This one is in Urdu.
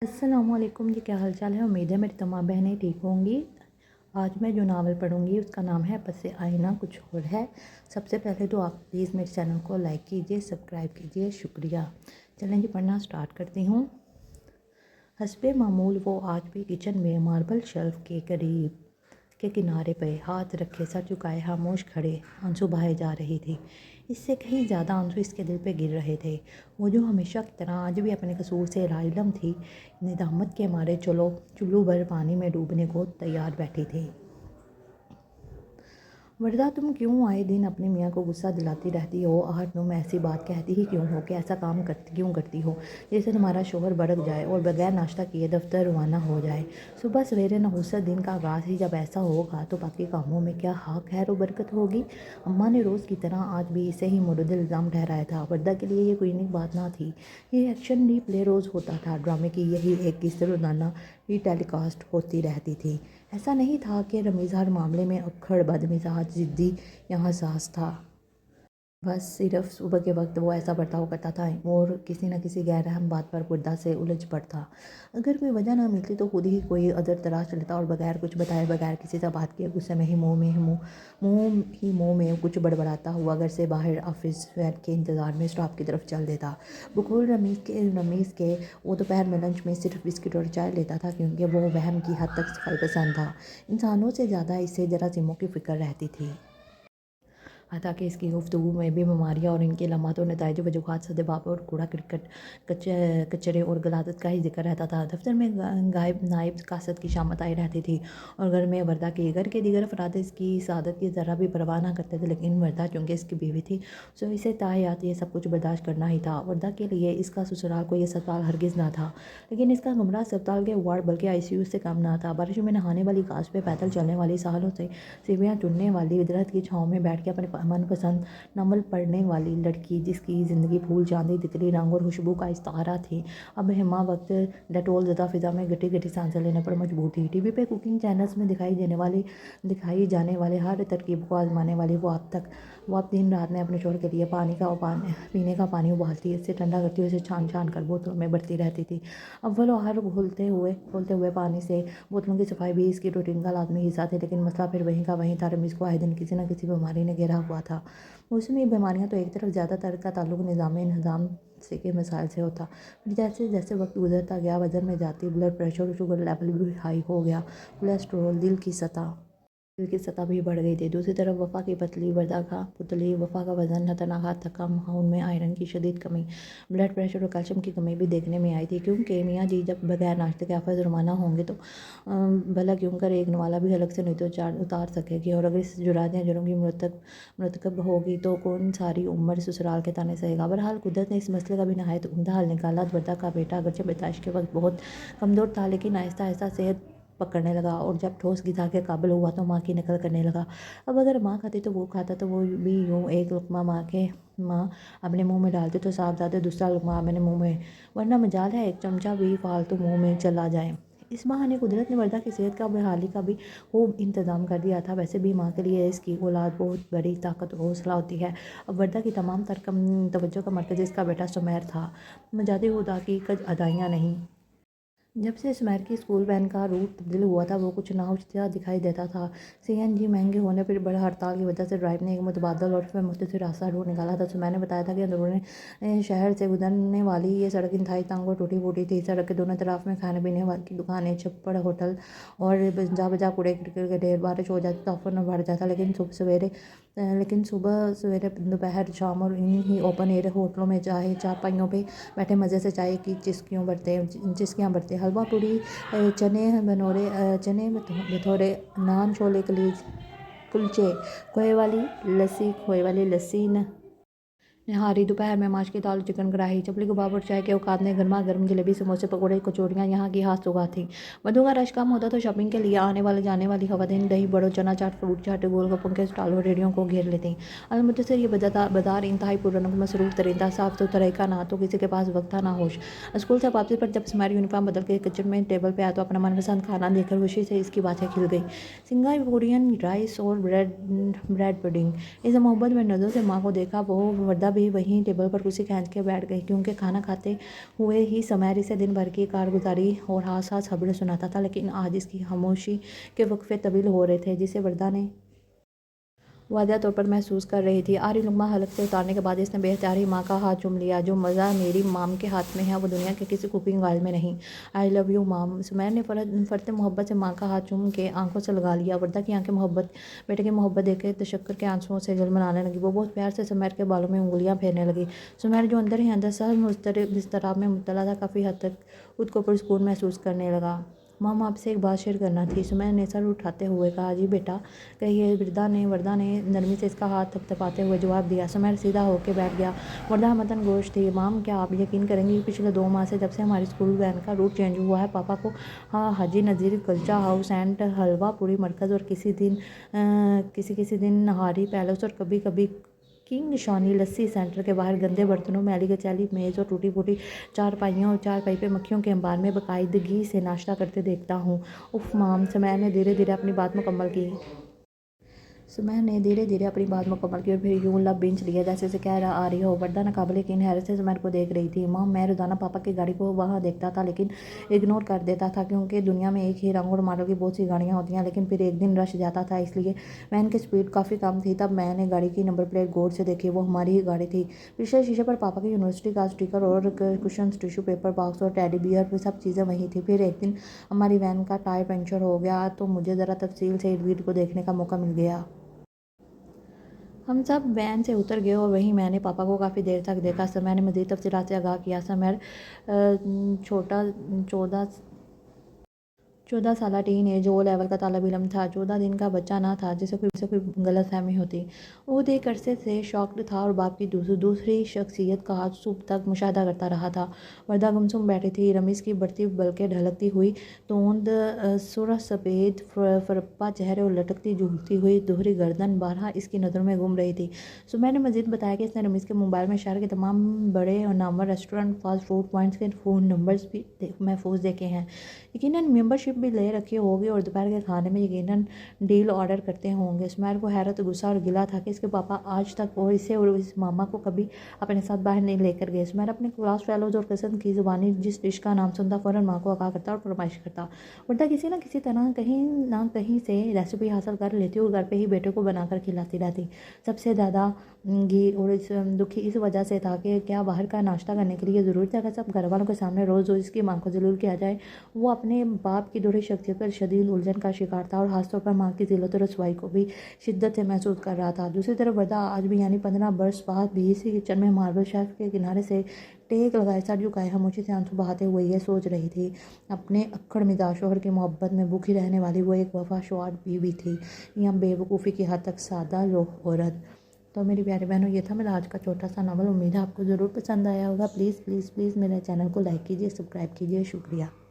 السلام علیکم جی، کیا حال چال ہے؟ امید ہے میری تمام بہنیں ٹھیک ہوں گی۔ آج میں جو ناول پڑھوں گی اس کا نام ہے پس آئینہ کچھ اور ہے۔ سب سے پہلے تو آپ پلیز میرے چینل کو لائک کیجئے، سبسکرائب کیجئے، شکریہ۔ چلیں جی پڑھنا سٹارٹ کرتی ہوں۔ حسب معمول وہ آج بھی کچن میں ماربل شیلف کے قریب کے کنارے پہ ہاتھ رکھے سر جھکائے خاموش کھڑے آنسو بہائے جا رہی تھی۔ اس سے کہیں زیادہ آنسو اس کے دل پہ گر رہے تھے۔ وہ جو ہمیشہ کی طرح آج بھی اپنے قصور سے لاعلم تھی، ندامت کے مارے چلو بھر پانی میں ڈوبنے کو تیار بیٹھی تھی۔ وردہ تم کیوں آئے دن اپنے میاں کو غصہ دلاتی رہتی ہو؟ آخر تم ایسی بات کہتی ہی کیوں ہو کہ ایسا کام کیوں کرتی ہو جیسے تمہارا شوہر بھڑک جائے اور بغیر ناشتہ کیے دفتر روانہ ہو جائے؟ صبح سویرے نحوست دن کا آغاز ہی جب ایسا ہوگا تو باقی کاموں میں کیا خیر و برکت ہوگی؟ اماں نے روز کی طرح آج بھی اسے ہی مورد الزام ٹھہرایا تھا۔ وردہ کے لیے یہ کوئی نئی بات نہ تھی۔ یہ ایکشن ری پلے روز ہوتا تھا۔ ڈرامے کی یہی ایک قسط روزانہ ری ٹیلی کاسٹ ہوتی رہتی تھی۔ ایسا نہیں تھا کہ رمیز ہر معاملے میں اکھڑ، بدمزاج، ضدی یا حساس تھا۔ بس صرف صبح کے وقت وہ ایسا برتاؤ کرتا تھا اور کسی نہ کسی غیر اہم بات پر وردہ سے الجھ پڑتا۔ اگر کوئی وجہ نہ ملتی تو خود ہی کوئی عذر تراش لیتا اور بغیر کچھ بتائے، بغیر کسی سے بات کیے، غصے میں ہی منہ میں کچھ بڑبڑاتا ہوا گھر سے باہر آفس وین کے انتظار میں اسٹاپ کی طرف چل دیتا۔ بقول رمیز کے وہ دوپہر میں لنچ میں صرف بسکٹ اور چائے لیتا تھا کیونکہ وہ وہم کی حد تک صفائی پسند تھا۔ انسانوں سے زیادہ اسے جراثیموں کی فکر رہتی تھی۔ حتیٰ کہ اس کی گفتگو میں بھی بیماریاں اور ان کے علامات اور نتائج وجوہات، سدباب اور کوڑا کرکٹ، کچرے اور غلاظت کا ہی ذکر رہتا تھا۔ دفتر میں غائب نائب قاصد کی شامت آئی رہتی تھی اور گھر میں وردہ کی گھر کے دیگر افراد اس کی سعادت کی ذرا بھی پرواہ نہ کرتے تھے، لیکن وردہ چونکہ اس کی بیوی تھی سو اسے تاحیات یہ سب کچھ برداشت کرنا ہی تھا۔ وردہ کے لیے اس کا سسرال کوئی اسپتال ہرگز نہ تھا، لیکن اس کا کمرہ اسپتال کے وارڈ بلکہ آئی سی یو سے کم نہ تھا۔ بارشوں میں نہانے والی گھاس پہ پیدل چلنے والی، ساحلوں سے سیویاں چننے والی، درخت کی چھاؤں میں بیٹھ کے اپنے من پسند ناول پڑھنے والی لڑکی، جس کی زندگی پھول، چاندی، تتری، رنگ اور خوشبو کا استعارہ تھی، اب ہمہ وقت ڈیٹول زدہ فضا میں گٹی گٹی سانسیں لینے پر مجبور تھی۔ ٹی وی پہ کوکنگ چینلز میں دکھائی جانے والے ہر ترکیب کو آزمانے والی وہ اب دن رات میں اپنے شوہر کے لیے پینے کا پانی ابالتی، اسے ٹھنڈا کرتی اور اسے چھان چھان کر بوتلوں میں بھرتی رہتی تھی۔ اول و آخر کھولتے ہوئے پانی سے بوتلوں کی صفائی بھی اس کی روٹین کا لازمی حصہ تھی، لیکن مسئلہ پھر وہیں کا وہیں تھا۔ رمیز کو آئے دن کسی نہ کسی بیماری نے گھیرا ہوا تھا۔ موسمی بیماریاں تو ایک طرف، زیادہ تر کا تعلق نظام سے کے مسائل سے ہوتا۔ پھر جیسے جیسے وقت گزرتا گیا وزن میں جاتی، بلڈ پریشر اور شوگر لیول بھی ہائی ہو گیا، کولیسٹرول، دل کی سطح بھی بڑھ گئی تھی۔ دوسری طرف وفا کی پتلی، وردہ کا پتلی، وفا کا وزن نتناہا تھکا، خون میں آئرن کی شدید کمی، بلڈ پریشر اور کیلشیم کی کمی بھی دیکھنے میں آئی تھی، کیونکہ میاں جی جب بغیر ناشتے کے آفس روانہ ہوں گے تو بھلا کیوں کر ایک نوالا بھی حلق سے نہیں تو اتار سکے گی، اور اگر اس جرات یا جرم کی مرتکب ہوگی تو کون ساری عمر سسرال کے تانے سہے گا؟ بہرحال قدرت نے اس مسئلے کا بھی نہایت عمدہ حل نکالا۔ وردہ کا بیٹا اگرچہ پیدائش کے وقت بہت کمزور تھا، لیکن آہستہ آہستہ صحت پکڑنے لگا اور جب ٹھوس غذا کے قابل ہوا تو ماں کی نقل کرنے لگا۔ اب اگر ماں کھاتی تو وہ کھاتا، تو وہ بھی یوں ایک لقمہ ماں اپنے منہ میں ڈالتی تو صاحبزادے دوسرا لقمہ اپنے منہ میں، ورنہ مجال ہے ایک چمچہ بھی فالتو منہ میں چلا جائے۔ اس بہانے قدرت نے وردہ کی صحت کا بحالی کا بھی خوب انتظام کر دیا تھا۔ ویسے بھی ماں کے لیے اس کی اولاد بہت بڑی طاقت اور حوصلہ ہوتی ہے۔ اب وردہ کی تمام تر توجہ کا مرکز اس کا بیٹا سمیر تھا، مجاز خدا کی کج ادائیاں نہیں۔ جب سے سمیر کی اسکول وین کا روٹ تبدیل ہوا تھا وہ کچھ ناؤچ دکھائی دیتا تھا۔ سی این جی مہنگے ہونے پر بڑی ہڑتال کی وجہ سے ڈرائیو نے ایک متبادل عرف میں مختصر راستہ ڈھونڈ نکالا تھا۔ سمیر نے بتایا تھا کہ اندرون شہر سے گزرنے والی یہ سڑک انتہائی تنگ اور ٹوٹی پھوٹی تھی۔ سڑک کے دونوں طرف میں کھانے پینے کی دکانیں، چھپڑ، ہوٹل اور جا بجا کوڑے کرکٹ کے ڈھیر۔ بارش ہو جاتی تو فوراً بھر جاتا، لیکن صبح سویرے، دوپہر، شام اور انہی اوپن ایئر ہوٹلوں میں چارپائیوں پہ بیٹھے مزے سے چائے کی چسکیاں بھرتے، حلوہ پوری، چنے بھٹورے، نان، چھولے کلچے، کھوئے والی لسی، نہاری، دوپہر میں ماش کی دال، چکن کڑھائی، چپلی کباب اور چائے کے اوقات میں گرما گرم جلیبی، سموسے، پکوڑے، کچوریاں یہاں کی خاص سوغات تھیں۔ بدھوں کا رش کم ہوتا تو شاپنگ کے لیے آنے جانے والی خواتین دہی بڑوں، چنا چاٹ، فروٹ چاٹ، گول گپوں کے اسٹال اور ریڑھیوں کو گھیر لیتیں۔ المتصر یہ بازار انتہائی پررونق مصروف ترین تھا، صاف ستھرائی کا نہ تو کسی کے پاس وقت تھا نہ ہوش۔ اسکول سے واپسی پر جب سمیر یونیفارم بدل کے کچن میں ٹیبل پہ آیا تو اپنا من پسند کھانا دیکھ کر خوشی سے اس کی باتیں کھل گئیں۔ سنگاپورین رائس اور بریڈ پڈنگ۔ اس محبت میں نظروں سے ماں کو دیکھا وہ وردہ بھی وہیں ٹیبل پر کرسی کھینچ کے بیٹھ گئی، کیونکہ کھانا کھاتے ہوئے ہی سمیر اسے دن بھر کی کارگزاری اور ہاتھ خبریں سناتا تھا، لیکن آج اس کی خاموشی کے وقفے طویل ہو رہے تھے، جسے وردہ نے واضح طور پر محسوس کر رہی تھی۔ آخری لقمہ حلق سے اتارنے کے بعد اس نے بے اختیار ہی ماں کا ہاتھ چوم لیا۔ جو مزہ میری مام کے ہاتھ میں ہے وہ دنیا کے کسی کوکنگ آئل میں نہیں۔ آئی لو یو مام۔ سمیر نے فرط محبت سے ماں کا ہاتھ چوم کے آنکھوں سے لگا لیا۔ وردہ کی آنکھیں بیٹے کی محبت دیکھ کے تشکر کے آنسوؤں سے جھلملانے لگی۔ وہ بہت پیار سے سمیر کے بالوں میں انگلیاں پھیرنے لگی۔ سمیر جو اندر ہی اندر سخت اضطراب میں مبتلا تھا، کافی حد تک خود کو پرسکون محسوس کرنے لگا۔ مام، آپ سے ایک بات شیئر کرنا تھی، سمیر نے سر اٹھاتے ہوئے کہا۔ جی بیٹا کہیے، وردہ نے نرمی سے اس کا ہاتھ تھپتھپاتے ہوئے جواب دیا۔ سمیر سیدھا ہو کے بیٹھ گیا۔ وردہ متن گوش تھی۔ مام، کیا آپ یقین کریں گی کہ پچھلے 2 ماہ سے جب سے ہماری اسکول وین کا روٹ چینج ہوا ہے، پاپا کو حاجی نذیر کلچا ہاؤس اینڈ حلوہ پوری مرکز اور کسی دن نہاری پیلس اور کبھی کبھی کنگ شانی لسی سینٹر کے باہر گندے برتنوں، میلی کچیلی میز اور ٹوٹی پھوٹی چارپائیوں اور چارپائی پہ مکھیوں کے انبار میں باقاعدگی سے ناشتہ کرتے دیکھتا ہوں۔ اف مام، سمیر نے دھیرے دھیرے اپنی بات مکمل کی اور پھر یوں لب بھینچ لیا جیسے اسے کہہ آ رہی ہو۔ وردہ ناقابل یقین حیرت سے سمیر کو دیکھ رہی تھی۔ مام، میں روزانہ پاپا کی گاڑی کو وہاں دیکھتا تھا، لیکن اگنور کر دیتا تھا، کیونکہ دنیا میں ایک ہی رنگ اور ماڈل کی بہت سی گاڑیاں ہوتی ہیں۔ لیکن پھر ایک دن رش جاتا تھا، اس لیے وین کی سپیڈ کافی کم تھی۔ تب میں نے گاڑی کی نمبر پلیٹ غور سے دیکھی، وہ ہماری ہی گاڑی تھی۔ پچھلے شیشے پر پاپا کی یونیورسٹی کا اسٹیکر اور کشنز، ٹیشو پیپر باکس اور ٹیڈی بیئر، سب چیزیں وہیں تھیں۔ پھر ایک دن ہماری وین کا ٹائر پنکچر ہو گیا تو مجھے ذرا تفصیل سے ارد گرد کو دیکھنے کا موقع مل گیا۔ ہم سب وین سے اتر گئے اور وہیں میں نے پاپا کو کافی دیر تک دیکھا۔ سمیر نے مزید تفصیلات سے آگاہ کیا۔ سمیر 14 سالہ ٹین ایج او لیول کا طالب علم تھا، 14 دن کا بچہ نہ تھا جسے کوئی غلط فہمی ہوتی۔ وہ ایک عرصے سے شاکڈ تھا اور باپ کی دوسری شخصیت کا آج صبح تک مشاہدہ کرتا رہا تھا۔ وردہ گمسم بیٹھی تھی، رمیز کی بڑھتی بلکہ ڈھلکتی ہوئی توند سرخ سفید فرپا چہرے اور لٹکتی جھولتی ہوئی دوہری گردن بارہا اس کی نظروں میں گھوم رہی تھی۔ سمیر نے مزید بتایا کہ اس نے رمیز کے موبائل میں شہر کے تمام بڑے اور نامور ریسٹورنٹ، فاسٹ فوڈ پوائنٹس کے فون نمبرز بھی محفوظ دیکھے ہیں، یقیناً ممبرشپ بھی لے رکھی ہوگی اور دوپہر کے کھانے میں یقیناً ڈیل آرڈر کرتے ہوں گے۔ سمیر کو حیرت، غصہ اور گلہ تھا کہ اس کے پاپا آج تک اور اسے اور اس ماما کو کبھی اپنے ساتھ باہر نہیں لے کر گئے۔ سمیر اپنے کلاس فیلوز اور کزن کی زبانی جس ڈش کا نام سنتا فوراً ماں کو آگاہ کرتا اور فرمائش کرتا۔ وردہ کسی نہ کسی طرح کہیں نہ کہیں سے ریسیپی حاصل کر لیتی اور گھر پہ ہی بیٹے کو بنا کر کھلاتی رہتی۔ سب سے زیادہ گھی اور دکھی اس وجہ سے تھا کہ کیا باہر کا ناشتہ کرنے کے لیے ضرورت ہے کہ سب گھر والوں کے سامنے روز اس کی ماں کو ذلیل کیا جائے۔ وہ اپنے باپ کی دوہری شخصیت پر شدید الجھن کا شکار تھا اور خاص طور پر ماں کی ذلت و رسوائی کو بھی شدت سے محسوس کر رہا تھا۔ دوسری طرف وردہ آج بھی، یعنی 15 برس بعد بھی، اسی کچن میں ماربل شیلف کے کنارے سے ٹیک لگائے سر جھکائے خاموشی سے آنسو بہاتے ہوئے یہ سوچ رہی تھی، اپنے اکڑ مزاج شوہر کی محبت میں بھوکی رہنے والی وہ ایک وفا شعار بیوی تھی یا بے وقوفی کی حد تک سادہ عورت۔ تو میری پیاری بہنوں، یہ تھا میرا آج کا چھوٹا سا ناول۔ امید ہے آپ کو ضرور پسند آیا ہوگا۔ پلیز پلیز پلیز میرے چینل کو لائک کیجیے، سبسکرائب کیجیے۔ شکریہ۔